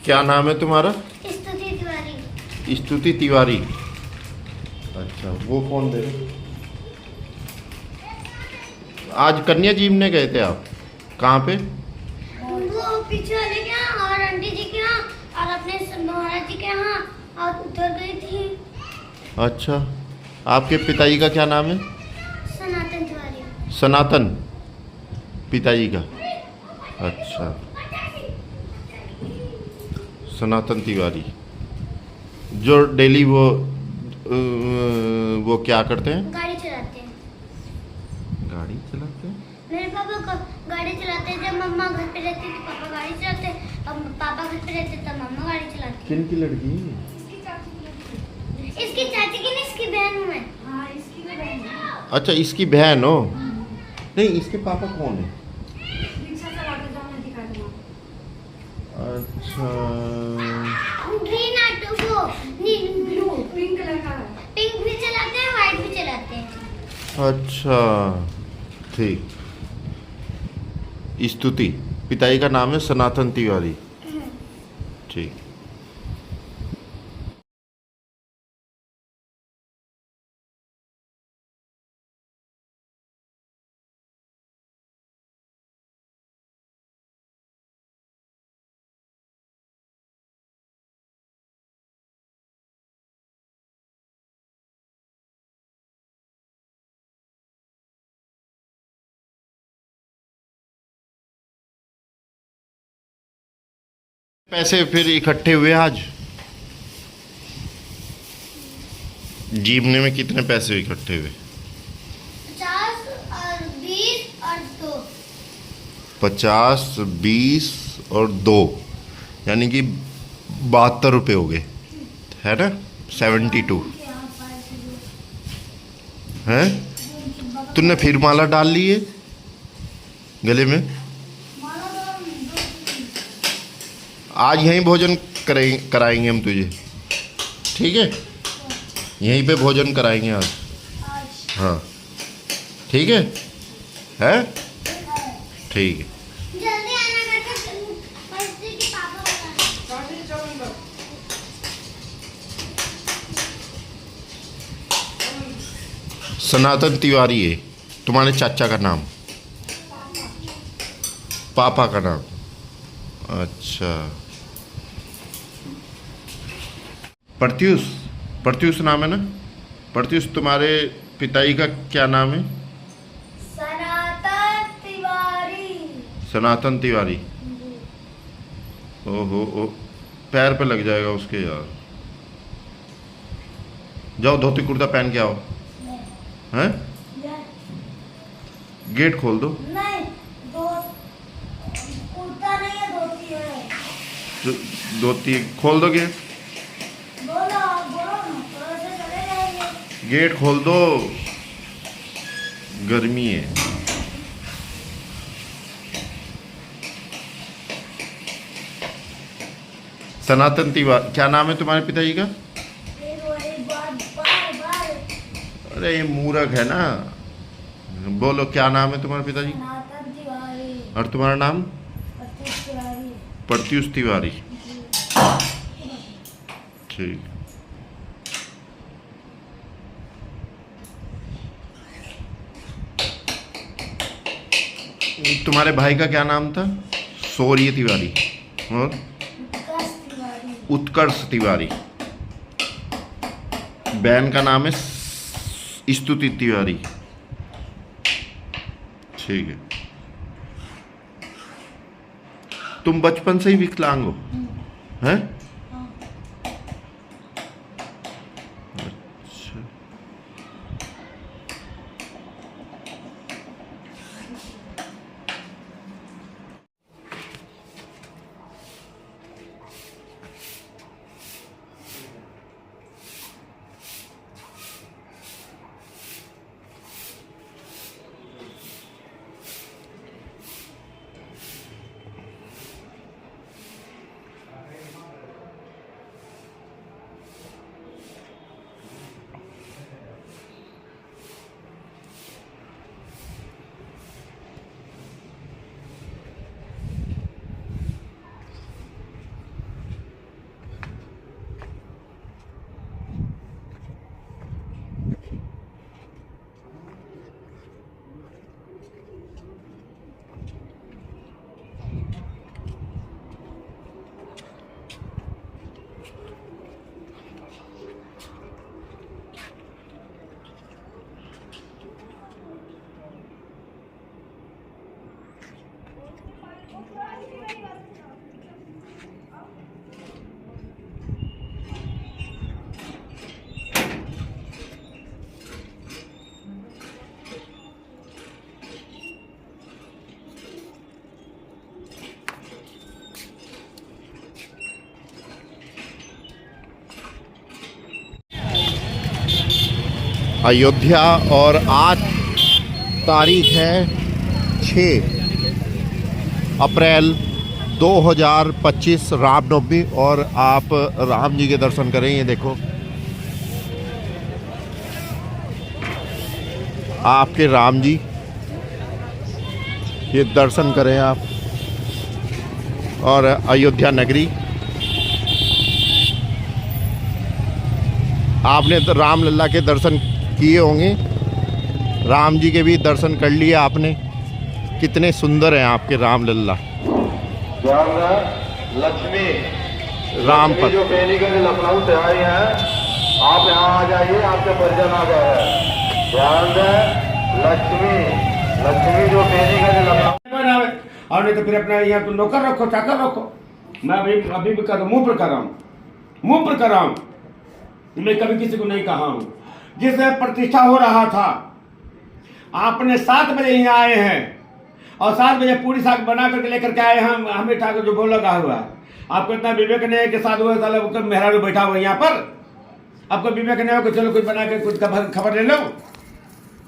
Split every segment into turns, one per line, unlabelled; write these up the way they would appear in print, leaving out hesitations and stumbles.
क्या नाम है तुम्हारा?
स्तुति तिवारी।
स्तुति तिवारी। अच्छा, वो फोन दे दो। आज कन्या जीवने गए थे आप? कहाँ पे?
वो पीछे वाले के यहाँ और आंटी जी के यहाँ और अपने महाराज जी के यहाँ और उधर गई थी।
अच्छा, आपके पिताजी का क्या नाम है?
सनातन तिवारी।
सनातन पिताजी का? अच्छा, सनातन तिवारी। जो डेली वो क्या करते हैं?
गाड़ी चलाते हैं।
गाड़ी चलाते हैं?
मेरे पापा गाड़ी चलाते हैं। जब मम्मा घर पे रहती है तो पापा गाड़ी चलाते हैं, और पापा घर पे रहते तब मम्मा गाड़ी चलाती है।
किन की लड़की?
इसकी चाची की नहीं, इसकी बहन हूँ मैं।
हाँ, इसकी भी बहन है।
अच्छा, इसकी बहन हो? नहीं, इसके पापा कौन है?
रिक्शा चलाते जाओ, मैं दिखा दूंगा।
अच्छा,
ग्रीन ऑटो वो
ब्लू पिंक कलर का है।
पिंक भी चलाते हैं, व्हाइट भी चलाते हैं।
अच्छा, ठीक। स्तुति, पिताजी का नाम है सनातन तिवारी। ठीक। पैसे फिर इकट्ठे हुए आज? जीवने में कितने पैसे इकट्ठे हुए?
50 और 20 और 2।
50, 20 और 2, यानी कि 72 रुपये हो गए, है ना? 72 है। तूने फिर माला डाल ली है गले में? आज यहीं भोजन कराएंगे हम तुझे, ठीक है? यहीं पे भोजन कराएंगे आज। हाँ, ठीक है? है? ठीक है।
जल्दी आना करके परिस्थिति के पापा बताना।
सनातन तिवारी है तुम्हारे चाचा का नाम? पापा का नाम? अच्छा, प्रत्युष। प्रत्युष नाम है ना? प्रत्युष, तुम्हारे पिताजी का क्या नाम है?
सनातन तिवारी।
सनातन तिवारी। ओहो ओ, पैर पे लग जाएगा उसके यार। जाओ धोती कुर्ता पहन के आओ। हैं? गेट खोल दो।
नहीं, दो कुर्ता नहीं है, धोती है।
धोती खोल दो, गेट।
बोलो बोलो ना, थोड़ा सा चले जाएंगे।
गेट खोल दो, गर्मी है। सनातन तिवारी, क्या नाम है तुम्हारे पिताजी का?
फिर वही बात बार बार।
अरे ये मूर्ख है ना। बोलो, क्या नाम है तुम्हारे पिताजी?
सनातन तिवारी।
और तुम्हारा नाम?
प्रत्युष तिवारी।
प्रत्युष तिवारी। ठीक। तुम्हारे भाई का क्या नाम था? शौर्य तिवारी। और
उत्कर्ष तिवारी।
उत्कर्ष तिवारी। बहन का नाम है स्तुति तिवारी। ठीक है। तुम बचपन से ही विकलांग हो? हैं? अच्छा। अयोध्या और आज तारीख है 6 अप्रैल 2025 रामनवमी और आप राम जी के दर्शन करें। ये देखो आपके राम जी, ये दर्शन करें आप। और अयोध्या नगरी आपने तो रामलला के दर्शन किए होंगे, राम जी के भी दर्शन कर लिए आपने। कितने सुंदर हैं आपके रामलला।
लक्ष्मी
राम
लक्ष्मी
पथ
जो बेनीगंज लखनऊ से आई हैं, आप यहाँ आ जाइए, आपके परिजन आ गए हैं। ध्यान दें, लक्ष्मी लक्ष्मी जो बेनीगंज लखनऊ।
और नहीं तो फिर अपना यहाँ तो नौकर रखो, चाकर रखो। मैं अभी भी कर रहा हूँ, मुंह पर कर रहा हूँ, मुंह पर कर रहा हूँ। मैं कभी किसी को नहीं कहा हूँ। जिस प्रतिष्ठा हो रहा था, आपने 7 बजे यहाँ आए हैं और 7 बजे पूरी साग बना करके लेकर के आए। हम हमें ठाकुर जो बोल लगा हुआ है, आपको इतना विवेक नहीं है कि साधु मेहरा बैठा हुआ यहाँ पर। आपको विवेक नहीं हो कि चलो कुछ बना के कुछ खबर ले लो।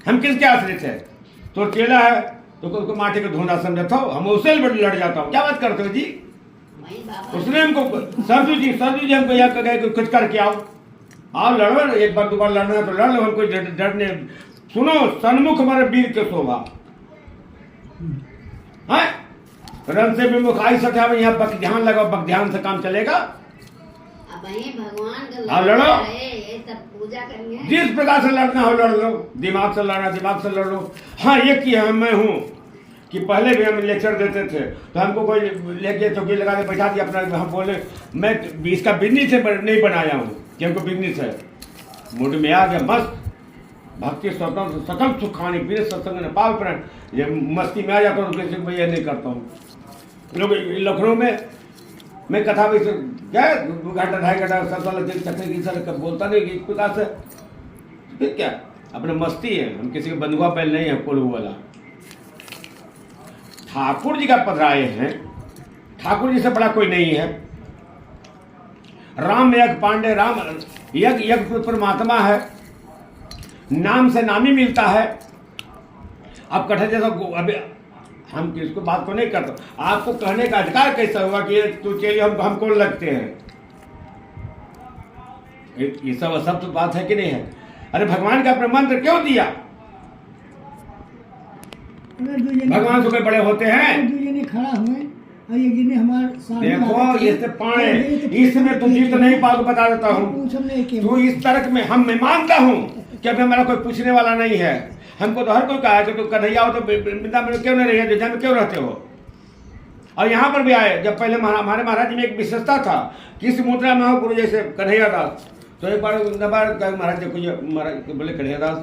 हम किसके आश्रित है? तो चेला है तो उसको माटी को धोना समझता हो, हम उससे लड़ जाता हूँ। क्या बात करते हो जी? उसने हमको सरजू जी हमको यहाँ कहे कुछ करके आओ लड़ो। एक बार 2 बार लड़ना है तो लड़ लो, हमको डरने। सुनो, सन्मुख हमारे वीर के शोभा है। रन से विमुख आई सत्या में यहाँ बक ध्यान लगाओ, बक ध्यान से काम चलेगा।
भगवान
लड़ो,
पूजा करनी है।
जिस प्रकार से लड़ना हो लड़ लो, दिमाग से लड़ना दिमाग से लड़ लो। हाँ, ये किया मैं हूँ कि पहले भी हम लेक्चर देते थे तो हमको कोई लेके चौकी लगा के बैठा दिया अपना। हम बोले मैं इसका बिजनेस नहीं बनाया हूँ कि हमको बिजनेस है। मूड में आ गया मस्त, भक्ति स्वतंत्र सकल सुख खाने पीने सत्संग ने पाव प्राण। ये मस्ती में आ जाता हूँ तो किसी को मैं ये नहीं करता हूँ। लोग लखनऊ में मैं कथा भी क्या 2 घंटा 2.5 घंटा चक्कर की सर बोलता नहीं कि प्रकार से। फिर क्या अपने मस्ती है, हम किसी के बंधुआ पहल नहीं है कोलू वाला। ठाकुर जी का पधराए हैं, ठाकुर जी से बड़ा कोई नहीं है। राम यज्ञ पांडे, राम यज्ञ परमात्मा है, नाम से नामी मिलता है। आप कठे जैसा अभी हम किसको बात को नहीं करते। आपको कहने का अधिकार कैसा हुआ कि तो चलिए हमको लगते हैं? ये सब तो बात है कि नहीं है? अरे भगवान का अपने मंत्र क्यों दिया? भगवान से कोई बड़े होते हैं?
खड़ा हुए और ये गिने हमारे
देखो इससे पाए इसमें तुम जीत नहीं पाओगे, बता देता हूँ। तू इस तर्क में हम मैं मानता हूँ कि अभी हमारा कोई पूछने वाला नहीं है। हमको तो हर कोई कहा कि तू कन्हैया हो तो वृंदावन क्यों नहीं रहे, जन्म क्यों रहते हो? और यहाँ पर भी आए। जब पहले हमारे महाराज जी में एक विशेषता था कि इस मुद्रा में हो गुरु जैसे कन्हैया दास। तो एक बार महाराज देखो, महाराज बोले कन्हैया दास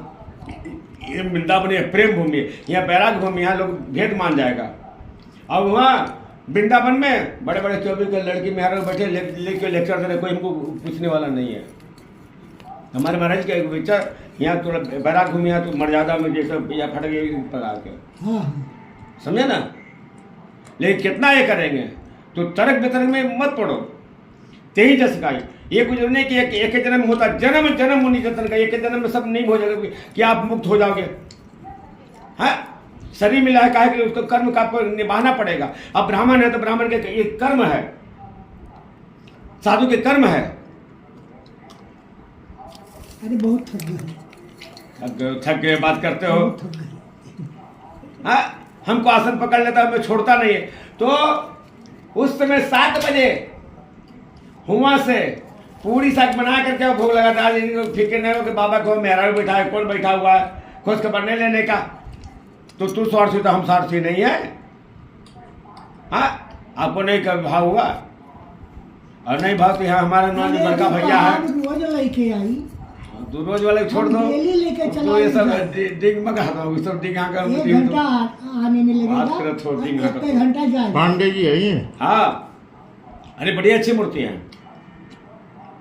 ये वृंदावन है, प्रेम भूमि है, यहाँ बैराग भूमि, यहाँ लोग भेद मान जाएगा। और वहाँ वृंदावन में बड़े बड़े 24 के लड़की मेहरा बैठे लेके लेक्चर दे रहे, कोई हमको पूछने वाला नहीं है। हमारे महाराज का एक विचार यहाँ थोड़ा बैराग भूमि, यहाँ तो मर्यादा में जैसे या फट गए प्रकार के, समझे ना। लेकिन कितना ये करेंगे तो तर्क वितर्क में मत पड़ो। तेही जस का ये कुछ नहीं कि एक जन्म होता, जन्म जन्म मुनि जतन का, एक जन्म में सब नहीं हो जाएगा कि आप मुक्त हो जाओगे। हाँ, शरीर मिला है, कहा कि उसको कर्म का निभाना पड़ेगा। अब ब्राह्मण है तो ब्राह्मण के ये कर्म है, साधु के कर्म है।
अरे बहुत थक
गए बात करते हो। हाँ, हमको आसन पकड़ लेता है, मैं छोड़ता नहीं है। तो उस समय 7 बजे हुआ से पूरी साग बना करके भोग लगाता है। फिक्र नहीं हो कि बाबा को मेहरा बैठा है, कौन बैठा हुआ है, खोज खबर नहीं लेने का। तो तू स्वार्थी तो हम स्वार्थी नहीं है। हाँ, आपको नहीं कभी भाव हुआ और नहीं भाव तो यहाँ हमारा नॉन बड़का भैया है,
रोज लेके आई।
तू रोज वाले छोड़ दो, तो ये सब डिंग मगा दो, सब डिंग आकर
1 घंटा आने में लगेगा,
बात करो थोड़ी डिंग
एक घंटा जाए।
पांडे जी है ये?
हाँ, अरे बड़ी अच्छी मूर्ति है।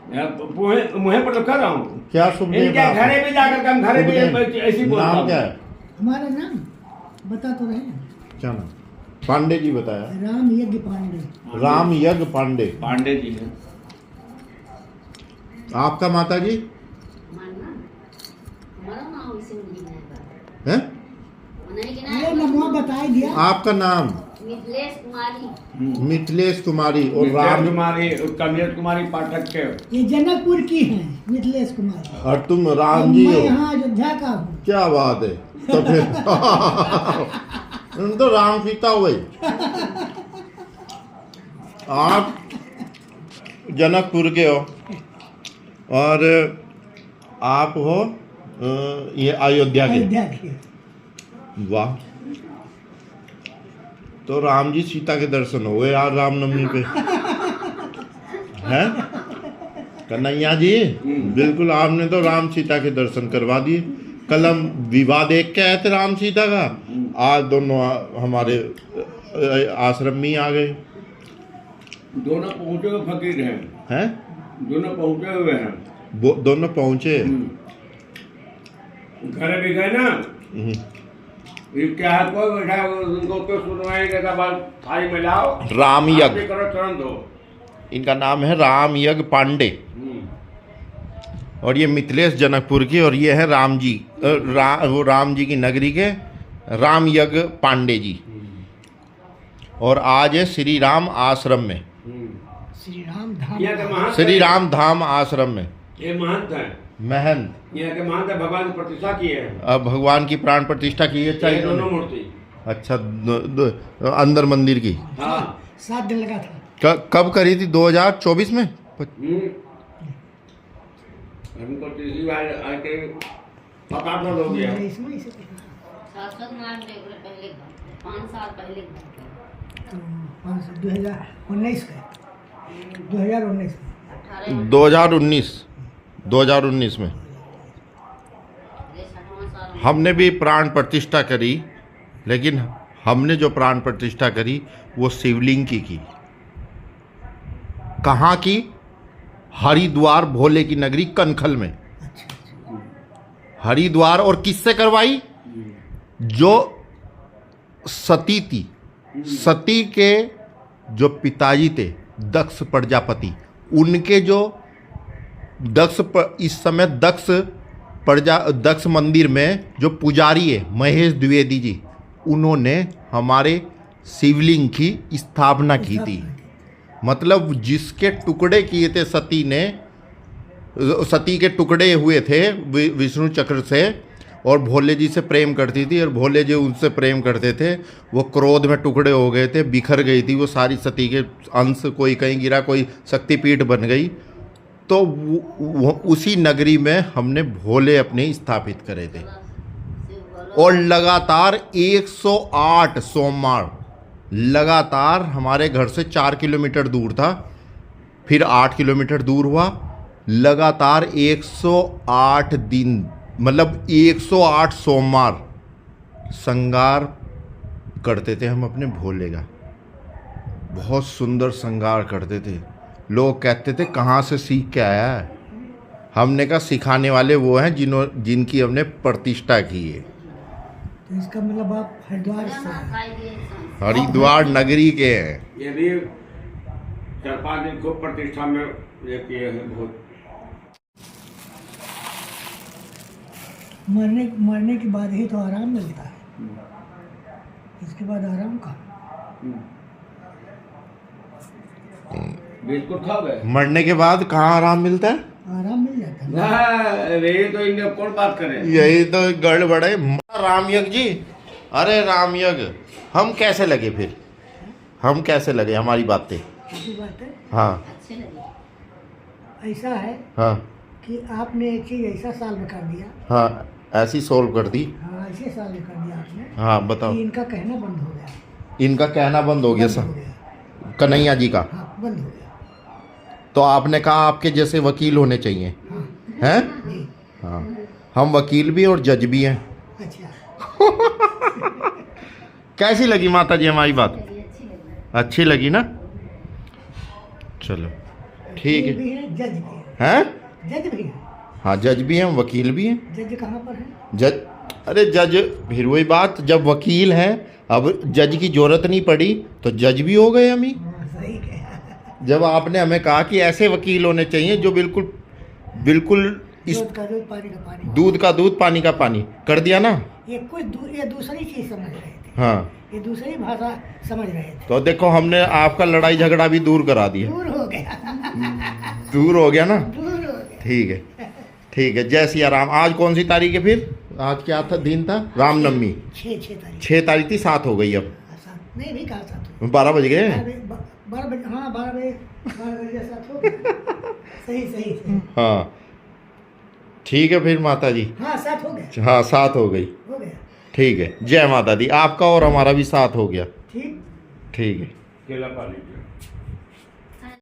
मुहे पर तो कर रहा हूँ।
क्या शुभ
इनके घरे में जाकर हम घरे में ऐसी बोलता
नाम क्या है?
हमारा नाम बता तो रहे।
क्या नाम? पांडे जी बताया।
राम यज्ञ पांडे।
राम यज्ञ पांडे।
पांडे जी हैं।
आपका माता जी?
मानना हमारा
बता ही दिया।
आपका नाम?
मिथिलेश कुमारी।
मिथिलेश कुमारी। और
मिथिलेश
राम
कुमारी, कमलेश कुमारी पाठक के।
ये जनकपुर की है मिथिलेश कुमार।
और तुम राम जी
मैं
हो?
यहाँ अयोध्या का हूँ।
क्या बात है। तो फिर तुम तो राम सीता हो गई। आप जनकपुर के हो और आप हो ये अयोध्या के।
अयोध्या की।
वाह। तो राम जी सीता के दर्शन हो गए यार रामनवमी पे। हैं कन्हैया जी? बिल्कुल, आपने तो राम सीता के दर्शन करवा दिए। कल हम विवाह देख के आए थे राम सीता का, आज दोनों हमारे आश्रम में ही आ गए।
दोनों पहुंचे हुए फकीर हैं। दोनों पहुंचे हुए हैं।
वो दोनों पहुंचे।
घर भी गए ना, ये क्या है, कोई बैठा है, उनको तो सुनवाएंगे का बात थाली में लाओ,
राम
आप
यज्ञ।
भी करो तुरंत हो।
इनका नाम है राम यज्ञ पांडे और ये मिथिलेश जनकपुर की, और ये है राम जी वो राम जी की नगरी के राम यज्ञ पांडे जी। और आज है श्री राम आश्रम में,
श्री राम धाम।
यहाँ के महंत
श्री राम धाम आश्रम में।
ये महंत है,
महंत
यहाँ के महंत है, भगवान की प्रतिष्ठा की है।
अब भगवान की प्राण प्रतिष्ठा की है।
ये
चाहिए
दोनों मूर्ति।
अच्छा अंदर मंदिर की।
हाँ।
7 दिन लगा था।
कब करी थी? 2024 में।
हमको तीसरी बार आके 7-8 साल हो गया।
इसमें इसे
शाश्वत नारायण टेगोर पहले 5 साल पहले
तो 2019 का 2019 में
2019 में हमने भी प्राण प्रतिष्ठा करी, लेकिन हमने जो प्राण प्रतिष्ठा करी वो शिवलिंग की। कहाँ की? हरिद्वार, भोले की नगरी कनखल में। हरिद्वार। और किससे करवाई? जो सती थी, सती के जो पिताजी थे दक्ष प्रजापति, उनके जो इस समय दक्ष मंदिर में जो पुजारी है महेश द्विवेदी जी, उन्होंने हमारे शिवलिंग की स्थापना की थी। मतलब जिसके टुकड़े किए थे सती ने, सती के टुकड़े हुए थे विष्णु चक्र से, और भोले जी से प्रेम करती थी, और भोले जी उनसे प्रेम करते थे। वो क्रोध में टुकड़े हो गए थे, बिखर गई थी वो सारी सती के अंश, कोई कहीं गिरा, कोई शक्तिपीठ बन गई। तो उसी नगरी में हमने भोले अपने स्थापित करे थे। और लगातार 108 सोमवार लगातार हमारे घर से 4 किलोमीटर दूर था, फिर 8 किलोमीटर दूर हुआ, लगातार 108 दिन, मतलब 108 सोमवार श्रृंगार करते थे हम अपने भोले का। बहुत सुंदर श्रृंगार करते थे। लोग कहते थे कहाँ से सीख के आया है? हमने कहा सिखाने वाले वो हैं जिनकी हमने प्रतिष्ठा की है।
तो इसका मतलब आप हरिद्वार से हैं।
हरिद्वार नगरी के हैं।
ये भी 4-5 दिन को प्रतिष्ठा में ये किए हैं। बहुत
मरने के बाद ही तो आराम मिलता है, इसके बाद आराम कहाँ?
बिल्कुल खा गए।
मरने के बाद कहाँ आराम मिलता है?
आराम मिल जाता है।
यही तो इन्हें कौन बात करे?
यही तो गड़बड़ है। राम यज्ञ जी, अरे राम यज्ञ हम कैसे लगे? फिर हम कैसे लगे? हमारी बातें।
ऐसी बात है।
हाँ
ऐसा है
हाँ
कि आपने एक चीज ऐसा साल में कर दिया।
हाँ, ऐसी सोल्व कर दी।
हाँ, ऐसे साल में कर दिया आपने
हाँ बताओ।
कि इनका कहना बंद हो गया।
इनका कहना बंद हो गया
बंद हो
सर,
गया।
कन्हैया जी का।
हाँ, बंद हो गया।
तो आपने कहा आपके जैसे वकील होने चाहिए,
हाँ
हैं?
जी।
हाँ, हम वकील भी और जज भी हैं।
अच्छा,
कैसी लगी माता जी हमारी बात? अच्छी लगी ना? चलो ठीक
वकील
है।
भी है, जज भी
हैं?
है। जज भी है।
हाँ, जज भी हैं, वकील भी हैं।
जज कहाँ पर है?
जज, अरे जज, फिर वही बात, जब वकील हैं, अब जज की जरूरत नहीं पड़ी तो जज भी हो गए हम ही।
हाँ, सही कहा।
जब आपने हमें कहा कि ऐसे वकील होने चाहिए जो बिल्कुल इस
दूध का दूध, पानी का पानी।
दूध का दूध, पानी का पानी कर दिया ना।
ये दूसरी चीज समझ रहे थे। थे।
हाँ,
ये दूसरी भाषा समझ रहे थे।
तो देखो हमने आपका लड़ाई झगड़ा भी दूर करा दिया।
दूर हो गया,
दूर हो गया ना।
दूर हो गया।
ठीक है, ठीक है। जय सिया राम। आज कौन सी तारीख है फिर? आज क्या था, दिन था? रामनवमी।
6 तारीख।
6 तारीख थी, 7 हो गई अब।
नहीं भी कहा 7
12 बज गए।
12 बजे, हाँ 12 बजे 7 हो गया। सही सही।
हाँ ठीक है फिर माता जी।
हाँ 7 हो गया,
हाँ 7 हो गई।
हो गया।
ठीक है, जय माता दी। आपका और हमारा भी 7 हो गया।
ठीक।
ठीक है।
केला पा लीजिए।